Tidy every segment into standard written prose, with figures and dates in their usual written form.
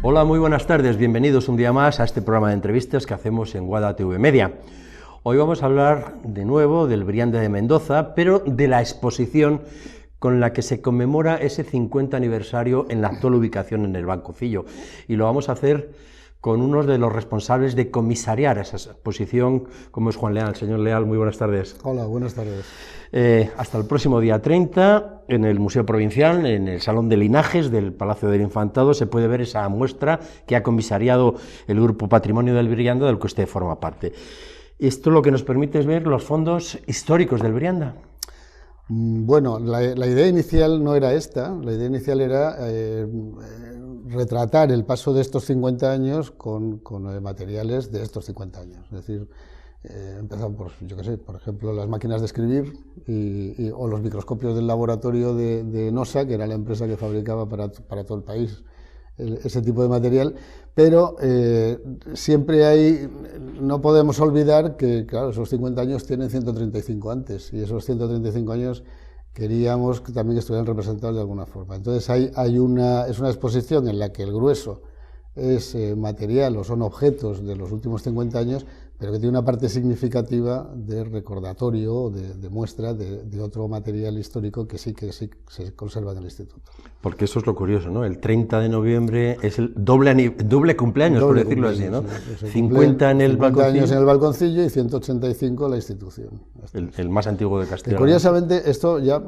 Hola, muy buenas tardes, bienvenidos un día más a este programa de entrevistas que hacemos en Guada TV Media. Hoy vamos a hablar de nuevo del Brianda de Mendoza, pero de la exposición con la que se conmemora ese 50 aniversario en la actual ubicación en el Bancocillo. Y lo vamos a hacer con uno de los responsables de comisariar esa exposición, como es Juan Leal. Señor Leal, muy buenas tardes. Hola, buenas tardes. Hasta el próximo día 30, en el Museo Provincial, en el Salón de Linajes del Palacio del Infantado, se puede ver esa muestra que ha comisariado el Grupo Patrimonio del Brianda, del que usted forma parte. Esto lo que nos permite es ver los fondos históricos del Brianda. Bueno, la idea inicial no era esta, la idea inicial era retratar el paso de estos 50 años con materiales de estos 50 años. Es decir, empezamos por, yo qué sé, por ejemplo, las máquinas de escribir o los microscopios del laboratorio de NOSA, que era la empresa que fabricaba para todo el país ese tipo de material, pero siempre hay, no podemos olvidar que, claro, esos 50 años tienen 135 antes, y esos 135 años queríamos que también estuvieran representados de alguna forma. Entonces es una exposición en la que el grueso es material o son objetos de los últimos 50 años, pero que tiene una parte significativa de recordatorio, de muestra de otro material histórico que sí se conserva en el Instituto. Porque eso es lo curioso, ¿no? El 30 de noviembre es el doble cumpleaños, por decirlo así, ¿no? Sí, 50 en el 50 Balconcillo. años en el Balconcillo y 185 la institución. El más antiguo de Castilla. Curiosamente, esto ya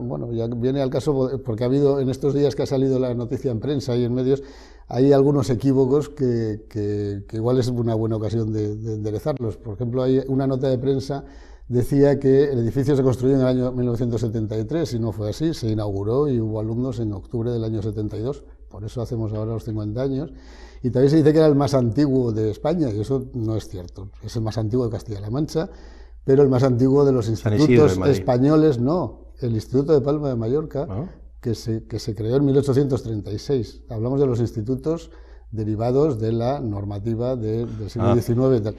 viene al caso, porque ha habido en estos días que ha salido la noticia en prensa y en medios, hay algunos equívocos que igual es una buena ocasión de enderezarlos. Por ejemplo, hay una nota de prensa decía que el edificio se construyó en el año 1973 y no fue así, se inauguró y hubo alumnos en octubre del año 72, por eso hacemos ahora los 50 años. Y también se dice que era el más antiguo de España, y eso no es cierto, es el más antiguo de Castilla-La Mancha, pero el más antiguo de los institutos españoles no, el Instituto de Palma de Mallorca, que se creó en 1836. Hablamos de los institutos derivados de la normativa del siglo XIX.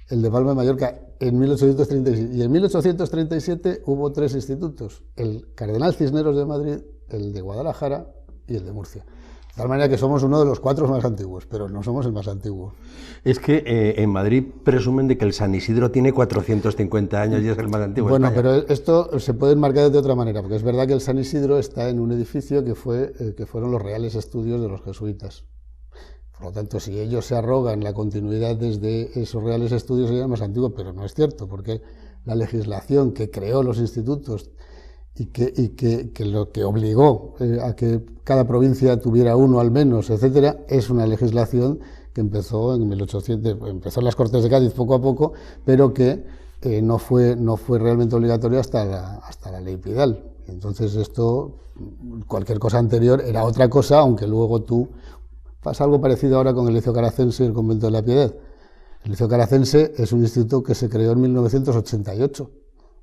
El de Palma de Mallorca en 1836. Y en 1837 hubo 3 institutos, el Cardenal Cisneros de Madrid, el de Guadalajara y el de Murcia. De tal manera que somos uno de los 4 más antiguos, pero no somos el más antiguo. Es que en Madrid presumen de que el San Isidro tiene 450 años y es el más antiguo. Bueno, pero esto se puede enmarcar de otra manera, porque es verdad que el San Isidro está en un edificio que fueron los Reales Estudios de los jesuitas. Por lo tanto, si ellos se arrogan la continuidad desde esos Reales Estudios, sería más antiguo, pero no es cierto, porque la legislación que creó los institutos y que lo que obligó a que cada provincia tuviera uno al menos, etcétera, es una legislación que empezó en 1800, empezó en las Cortes de Cádiz poco a poco, pero que no fue realmente obligatorio hasta la Ley Pidal. Entonces cualquier cosa anterior era otra cosa, aunque luego pasa algo parecido ahora con el Liceo Caracense y el Convento de la Piedad. El Liceo Caracense es un instituto que se creó en 1988.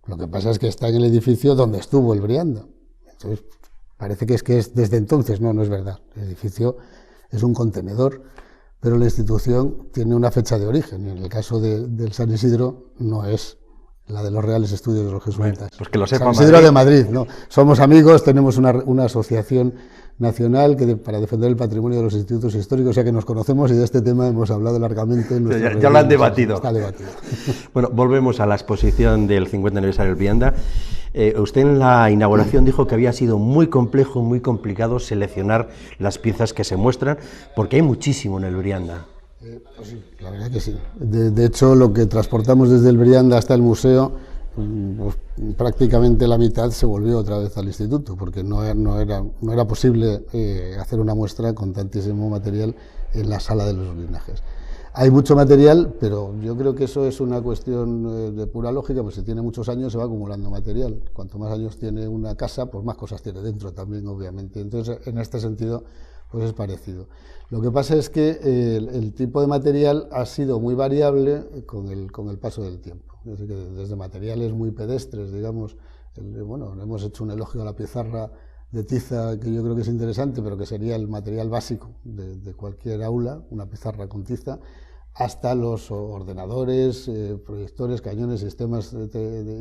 Lo que pasa es que está en el edificio donde estuvo el Brianda. Entonces, parece que es desde entonces. No es verdad. El edificio es un contenedor, pero la institución tiene una fecha de origen. Y en el caso del San Isidro no es la de los Reales Estudios de los Jesuitas. Bueno, pues que lo sepa San Isidro de Madrid, ¿no? Somos amigos, tenemos una asociación nacional para defender el patrimonio de los institutos históricos, o sea que nos conocemos y de este tema hemos hablado largamente. Ya lo han debatido. Está debatido. Bueno, volvemos a la exposición del 50 aniversario del Brianda. Usted en la inauguración dijo que había sido muy complejo, muy complicado seleccionar las piezas que se muestran, porque hay muchísimo en el Brianda. Pues sí, la verdad que sí. De hecho, lo que transportamos desde el Brianda hasta el museo, pues, prácticamente la mitad se volvió otra vez al instituto, porque no era posible hacer una muestra con tantísimo material en la sala de los linajes. Hay mucho material, pero yo creo que eso es una cuestión de pura lógica, pues si tiene muchos años se va acumulando material. Cuanto más años tiene una casa, pues más cosas tiene dentro también, obviamente. Entonces, en este sentido, pues es parecido. Lo que pasa es que el tipo de material ha sido muy variable con el paso del tiempo. Es decir, que desde materiales muy pedestres, digamos, hemos hecho un elogio a la pizarra de tiza que yo creo que es interesante, pero que sería el material básico de cualquier aula, una pizarra con tiza, hasta los ordenadores, proyectores, cañones, sistemas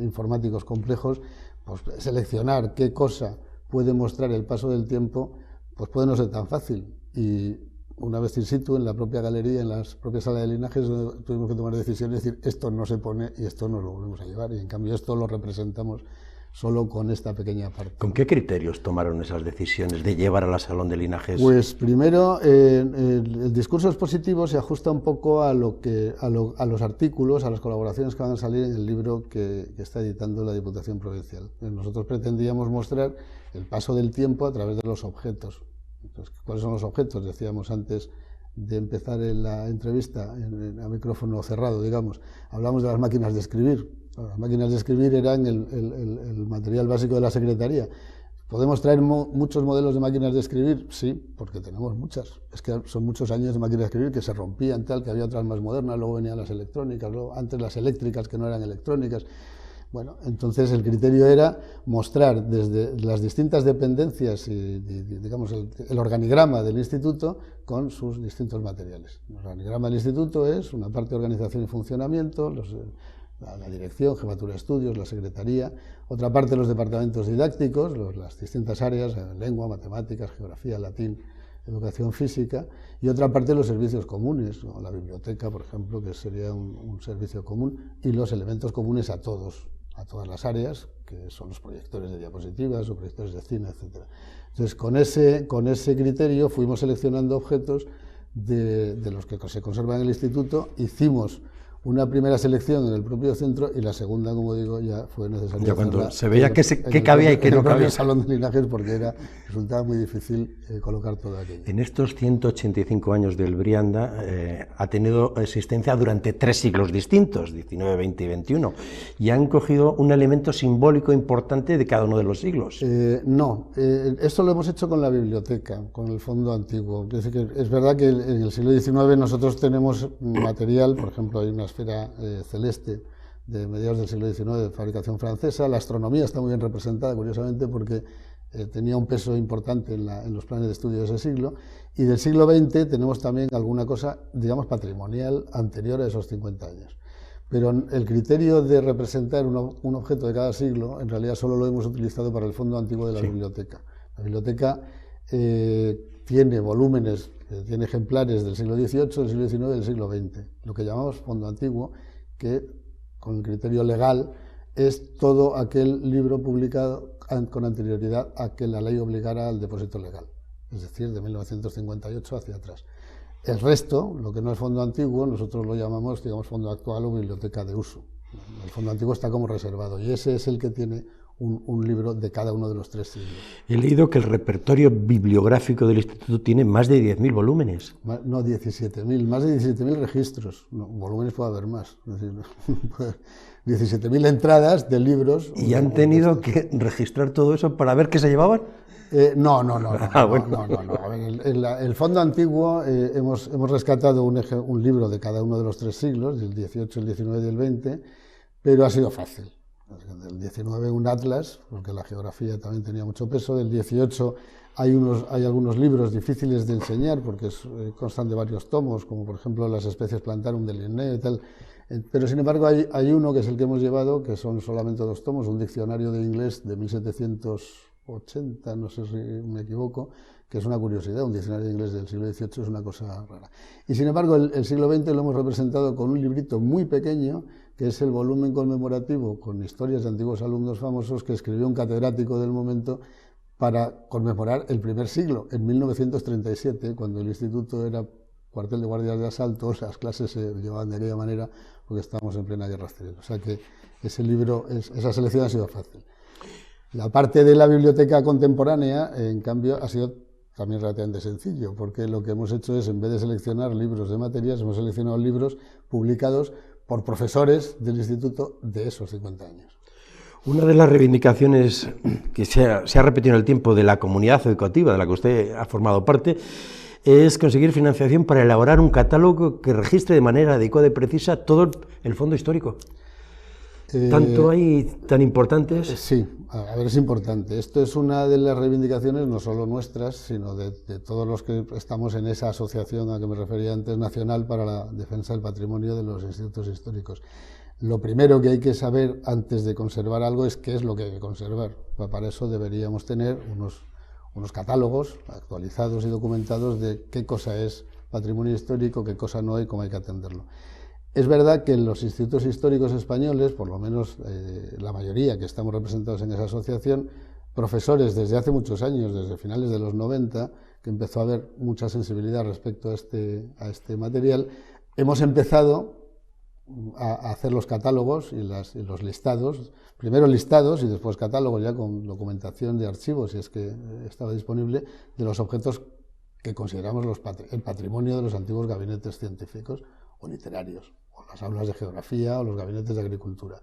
informáticos complejos. Pues seleccionar qué cosa puede mostrar el paso del tiempo, pues puede no ser tan fácil. Y una vez in situ, en la propia galería, en las propias salas de linajes, tuvimos que tomar decisiones y decir, esto no se pone y esto nos lo volvemos a llevar. Y en cambio esto lo representamos solo con esta pequeña parte. ¿Con qué criterios tomaron esas decisiones de llevar a la Salón de Linajes? Pues primero, el discurso expositivo se ajusta un poco a los artículos, a las colaboraciones que van a salir en el libro que está editando la Diputación Provincial. Nosotros pretendíamos mostrar el paso del tiempo a través de los objetos. Entonces, ¿cuáles son los objetos? Decíamos antes de empezar en la entrevista, a micrófono cerrado, digamos, hablamos de las máquinas de escribir. Las máquinas de escribir eran el material básico de la secretaría. ¿Podemos traer muchos modelos de máquinas de escribir? Sí, porque tenemos muchas. Es que son muchos años de máquinas de escribir que se rompían, tal, que había otras más modernas, luego venían las electrónicas, luego antes las eléctricas que no eran electrónicas. Bueno, entonces el criterio era mostrar desde las distintas dependencias y digamos, el organigrama del instituto con sus distintos materiales. El organigrama del instituto es una parte de organización y funcionamiento, la dirección, jefatura de estudios, la secretaría, otra parte los departamentos didácticos, las distintas áreas, lengua, matemáticas, geografía, latín, educación física, y otra parte los servicios comunes, ¿no? La biblioteca, por ejemplo, que sería un servicio común, y los elementos comunes a todas las áreas, que son los proyectores de diapositivas o proyectores de cine, etc. Entonces, con ese criterio fuimos seleccionando objetos de los que se conservan en el instituto, hicimos una primera selección en el propio centro y la segunda, como digo, ya fue necesario. Ya cuando se veía qué cabía y qué no cabía. En el Salón de Linajes, porque resultaba muy difícil colocar todo aquello. En estos 185 años del Brianda ha tenido existencia durante 3 siglos distintos, 19, 20 y 21, y han cogido un elemento simbólico importante de cada uno de los siglos. No, esto lo hemos hecho con la biblioteca, con el fondo antiguo. Es verdad que en el siglo XIX nosotros tenemos material, por ejemplo, hay una esfera celeste de mediados del siglo XIX de fabricación francesa. La astronomía está muy bien representada, curiosamente, porque tenía un peso importante en los planes de estudio de ese siglo. Y del siglo XX tenemos también alguna cosa, digamos, patrimonial anterior a esos 50 años. Pero el criterio de representar un objeto de cada siglo, en realidad solo lo hemos utilizado para el fondo antiguo de la biblioteca. La biblioteca tiene volúmenes, tiene ejemplares del siglo XVIII, del siglo XIX y del siglo XX. Lo que llamamos fondo antiguo, que con el criterio legal es todo aquel libro publicado con anterioridad a que la ley obligara al depósito legal, es decir, de 1958 hacia atrás. El resto, lo que no es fondo antiguo, nosotros lo llamamos, digamos, fondo actual o biblioteca de uso. El fondo antiguo está como reservado y ese es el que tiene un libro de cada uno de los 3 siglos. He leído que el repertorio bibliográfico del Instituto tiene más de 10.000 volúmenes. No, 17.000, más de 17.000 registros. No, volúmenes puede haber más. Es decir, 17.000 entradas de libros. ¿Y han tenido que registrar todo eso para ver qué se llevaban? No. Bueno. A ver, el fondo antiguo hemos rescatado un libro de cada uno de los 3 siglos, del 18, el 19 y el 20, pero ha sido fácil. Del 19 un atlas, porque la geografía también tenía mucho peso. Del 18 hay algunos libros difíciles de enseñar porque constan de varios tomos, como por ejemplo las especies plantarum de Linné y tal. Pero sin embargo hay uno que es el que hemos llevado, que son solamente 2 tomos, un diccionario de inglés de 1780, no sé si me equivoco, que es una curiosidad. Un diccionario de inglés del siglo XVIII es una cosa rara. Y sin embargo el siglo XX lo hemos representado con un librito muy pequeño, que es el volumen conmemorativo con historias de antiguos alumnos famosos que escribió un catedrático del momento para conmemorar el primer siglo, en 1937, cuando el instituto era cuartel de guardias de asalto. Las clases se llevaban de aquella manera porque estábamos en plena guerra civil. O sea que ese libro, esa selección ha sido fácil. La parte de la biblioteca contemporánea, en cambio, ha sido también relativamente sencillo, porque lo que hemos hecho es, en vez de seleccionar libros de materias, hemos seleccionado libros publicados por profesores del instituto de esos 50 años. Una de las reivindicaciones que se ha repetido en el tiempo de la comunidad educativa de la que usted ha formado parte es conseguir financiación para elaborar un catálogo que registre de manera adecuada y precisa todo el fondo histórico. ¿Tanto hay tan importantes? Sí, a ver, es importante. Esto es una de las reivindicaciones, no solo nuestras, sino de todos los que estamos en esa asociación a que me refería antes, nacional para la defensa del patrimonio de los institutos históricos. Lo primero que hay que saber antes de conservar algo es qué es lo que hay que conservar. Para eso deberíamos tener unos catálogos actualizados y documentados de qué cosa es patrimonio histórico, qué cosa no y cómo hay que atenderlo. Es verdad que en los institutos históricos españoles, por lo menos la mayoría que estamos representados en esa asociación, profesores desde hace muchos años, desde finales de los 90, que empezó a haber mucha sensibilidad respecto a este material, hemos empezado a hacer los catálogos y los listados, primero listados y después catálogos ya con documentación de archivos, si es que estaba disponible, de los objetos que consideramos el patrimonio de los antiguos gabinetes científicos o literarios, o las aulas de geografía o los gabinetes de agricultura.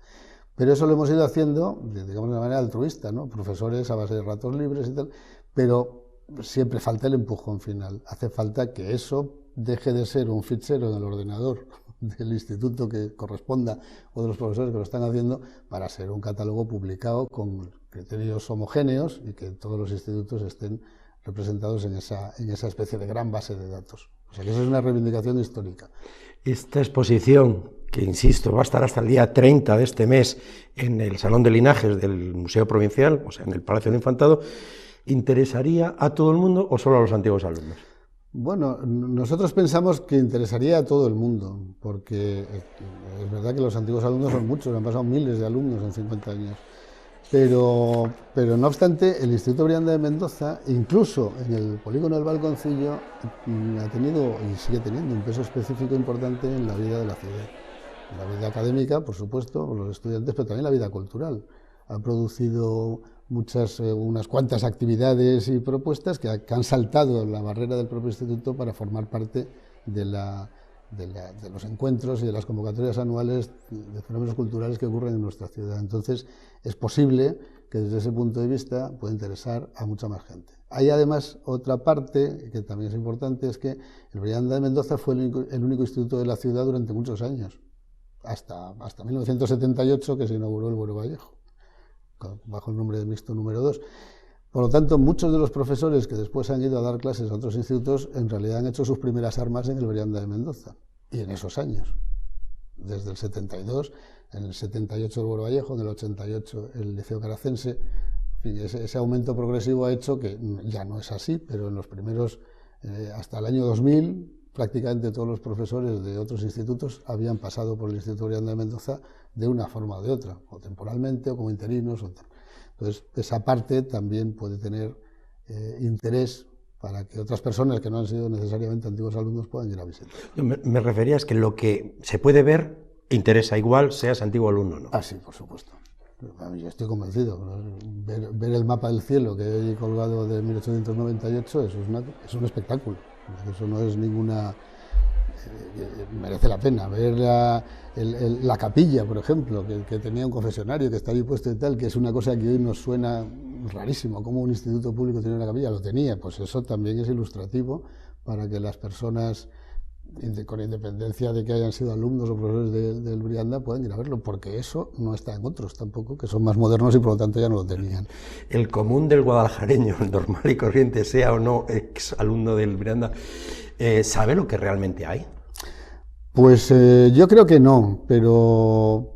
Pero eso lo hemos ido haciendo, digamos, de una manera altruista, ¿no? Profesores a base de ratos libres y tal, pero siempre falta el empujón final. Hace falta que eso deje de ser un fichero en el ordenador del instituto que corresponda o de los profesores que lo están haciendo para ser un catálogo publicado con criterios homogéneos y que todos los institutos estén representados en esa especie de gran base de datos. O sea que eso es una reivindicación histórica. Esta exposición, que insisto, va a estar hasta el día 30 de este mes en el Salón de Linajes del Museo Provincial, o sea, en el Palacio del Infantado, ¿interesaría a todo el mundo o solo a los antiguos alumnos? Bueno, nosotros pensamos que interesaría a todo el mundo, porque es verdad que los antiguos alumnos son muchos, han pasado miles de alumnos en 50 años. Pero no obstante, el Instituto Brianda de Mendoza, incluso en el polígono del Balconcillo, ha tenido y sigue teniendo un peso específico importante en la vida de la ciudad. En la vida académica, por supuesto, por los estudiantes, pero también en la vida cultural. Ha producido unas cuantas actividades y propuestas que han saltado la barrera del propio instituto para formar parte de los encuentros y de las convocatorias anuales de fenómenos culturales que ocurren en nuestra ciudad. Entonces, es posible que desde ese punto de vista pueda interesar a mucha más gente. Hay además otra parte que también es importante, es que el Brianda de Mendoza fue el único instituto de la ciudad durante muchos años, hasta 1978, que se inauguró el Buero Vallejo, bajo el nombre de Mixto número 2. Por lo tanto, muchos de los profesores que después han ido a dar clases a otros institutos, en realidad han hecho sus primeras armas en el Brianda de Mendoza, y en esos años. Desde el 72, en el 78 el Buero Vallejo, en el 88 el Liceo Caracense. En fin, ese aumento progresivo ha hecho que ya no es así, pero en los primeros, hasta el año 2000, prácticamente todos los profesores de otros institutos habían pasado por el Instituto Brianda de Mendoza de una forma o de otra, o temporalmente, o como interinos. Entonces, esa parte también puede tener interés para que otras personas que no han sido necesariamente antiguos alumnos puedan ir a visitar. Me refería a que lo que se puede ver interesa igual, seas antiguo alumno o no. Ah, sí, por supuesto. Yo estoy convencido. Ver el mapa del cielo que hay colgado de 1898, eso es un espectáculo. Eso no es ninguna... merece la pena. Ver la capilla, por ejemplo, que tenía un confesionario que está ahí puesto y tal, que es una cosa que hoy nos suena rarísimo. ¿Cómo un instituto público tiene una capilla? Lo tenía. Pues eso también es ilustrativo para que las personas, con independencia de que hayan sido alumnos o profesores del Brianda, puedan ir a verlo, porque eso no está en otros tampoco, que son más modernos y por lo tanto ya no lo tenían. El común del guadaljareño, el normal y corriente, sea o no ex alumno del Brianda, ¿sabe lo que realmente hay? Pues yo creo que no, pero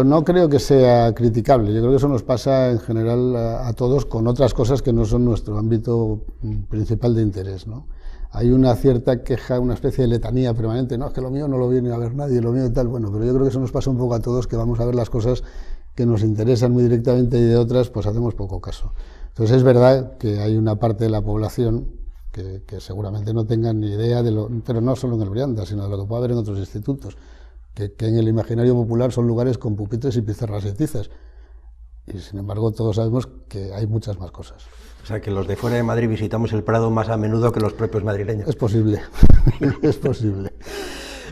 no creo que sea criticable. Yo creo que eso nos pasa en general a todos con otras cosas que no son nuestro ámbito principal de interés, ¿no? Hay una cierta queja, una especie de letanía permanente, no, es que lo mío no lo viene a ver nadie, lo mío y tal, bueno, pero yo creo que eso nos pasa un poco a todos, que vamos a ver las cosas que nos interesan muy directamente y de otras pues hacemos poco caso. Entonces es verdad que hay una parte de la población que seguramente no tengan ni idea de lo, pero no solo en el Brianda, sino de lo que puede haber en otros institutos, que en el imaginario popular son lugares con pupitres y pizarras y tizas, y sin embargo todos sabemos que hay muchas más cosas. O sea, que los de fuera de Madrid visitamos el Prado más a menudo que los propios madrileños. Es posible, es posible.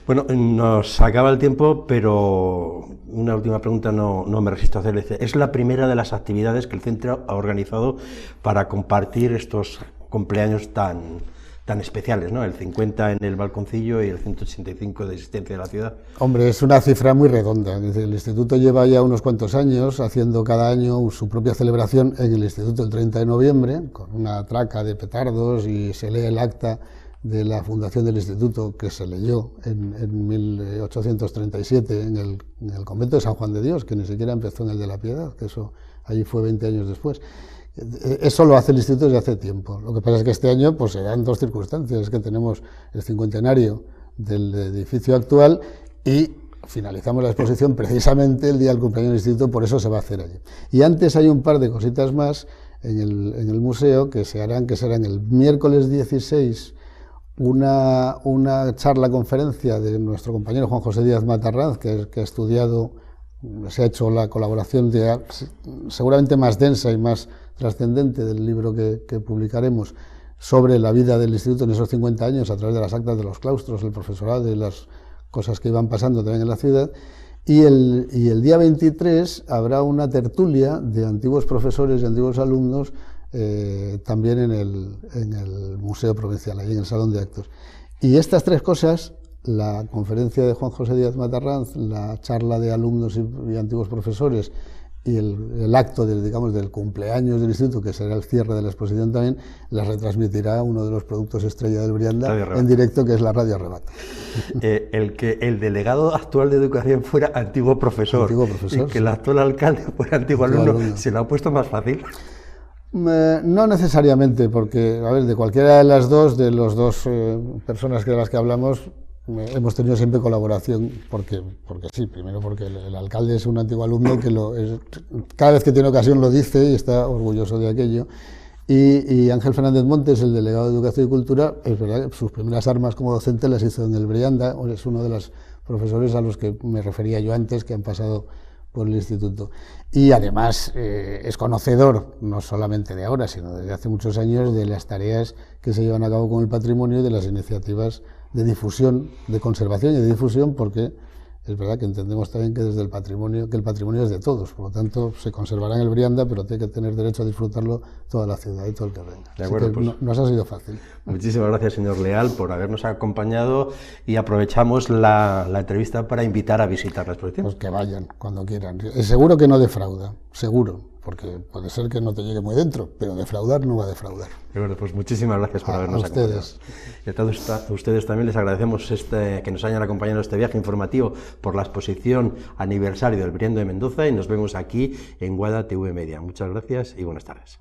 Bueno, nos acaba el tiempo, pero una última pregunta no me resisto a hacerle. Es la primera de las actividades que el centro ha organizado para compartir estos cumpleaños tan especiales, ¿no? El 50 en el Balconcillo y el 185 de existencia de la ciudad. Hombre, es una cifra muy redonda. El instituto lleva ya unos cuantos años haciendo cada año su propia celebración en el instituto el 30 de noviembre, con una traca de petardos, y se lee el acta de la fundación del instituto que se leyó en 1837 en el convento de San Juan de Dios, que ni siquiera empezó en el de la Piedad, que eso allí fue 20 años después. Eso lo hace el Instituto desde hace tiempo. Lo que pasa es que este año pues, se dan dos circunstancias, es que tenemos el 50º del edificio actual y finalizamos la exposición precisamente el día del cumpleaños del Instituto, por eso se va a hacer allí. Y antes hay un par de cositas más en el museo que se harán, que serán el miércoles 16, una charla-conferencia de nuestro compañero Juan José Díaz Matarranz, que ha estudiado, se ha hecho la colaboración seguramente más densa y más trascendente del libro que publicaremos sobre la vida del Instituto en esos 50 años a través de las actas de los claustros, el profesorado y las cosas que iban pasando también en la ciudad. Y el día 23 habrá una tertulia de antiguos profesores y antiguos alumnos también en el Museo Provincial, allí en el Salón de Actos. Y estas tres cosas, la conferencia de Juan José Díaz Matarranz, la charla de alumnos y antiguos profesores y el acto del cumpleaños del Instituto, que será el cierre de la exposición también, las retransmitirá uno de los productos estrella del Brianda en directo, que es la Radio Arrebato. El que el delegado actual de Educación fuera antiguo profesor y que el actual alcalde fuera antiguo alumno, ¿se lo ha puesto más fácil? No necesariamente, porque, a ver, de cualquiera de las dos, de las dos personas de las que hablamos, hemos tenido siempre colaboración, porque sí, primero porque el alcalde es un antiguo alumno que cada vez que tiene ocasión lo dice y está orgulloso de aquello, y Ángel Fernández Montes, el delegado de Educación y Cultura, es verdad que sus primeras armas como docente las hizo en el Brianda, es uno de los profesores a los que me refería yo antes, que han pasado por el Instituto. Y además es conocedor, no solamente de ahora, sino desde hace muchos años, de las tareas que se llevan a cabo con el patrimonio y de las iniciativas de difusión, de conservación y de difusión, porque es verdad que entendemos también que desde el patrimonio es de todos, por lo tanto se conservará en el Brianda, pero tiene que tener derecho a disfrutarlo toda la ciudad y todo el que venga. De acuerdo, así que pues, nos ha sido fácil. Muchísimas gracias, señor Leal, por habernos acompañado, y aprovechamos la entrevista para invitar a visitar la exposición. Pues que vayan cuando quieran. Seguro que no defrauda, seguro, porque puede ser que no te llegue muy dentro, pero defraudar no va a defraudar. De acuerdo, pues muchísimas gracias por habernos acompañado. Y a ustedes también les agradecemos que nos hayan acompañado en este viaje informativo por la exposición aniversario del Brianda de Mendoza, y nos vemos aquí en Guada TV Media. Muchas gracias y buenas tardes.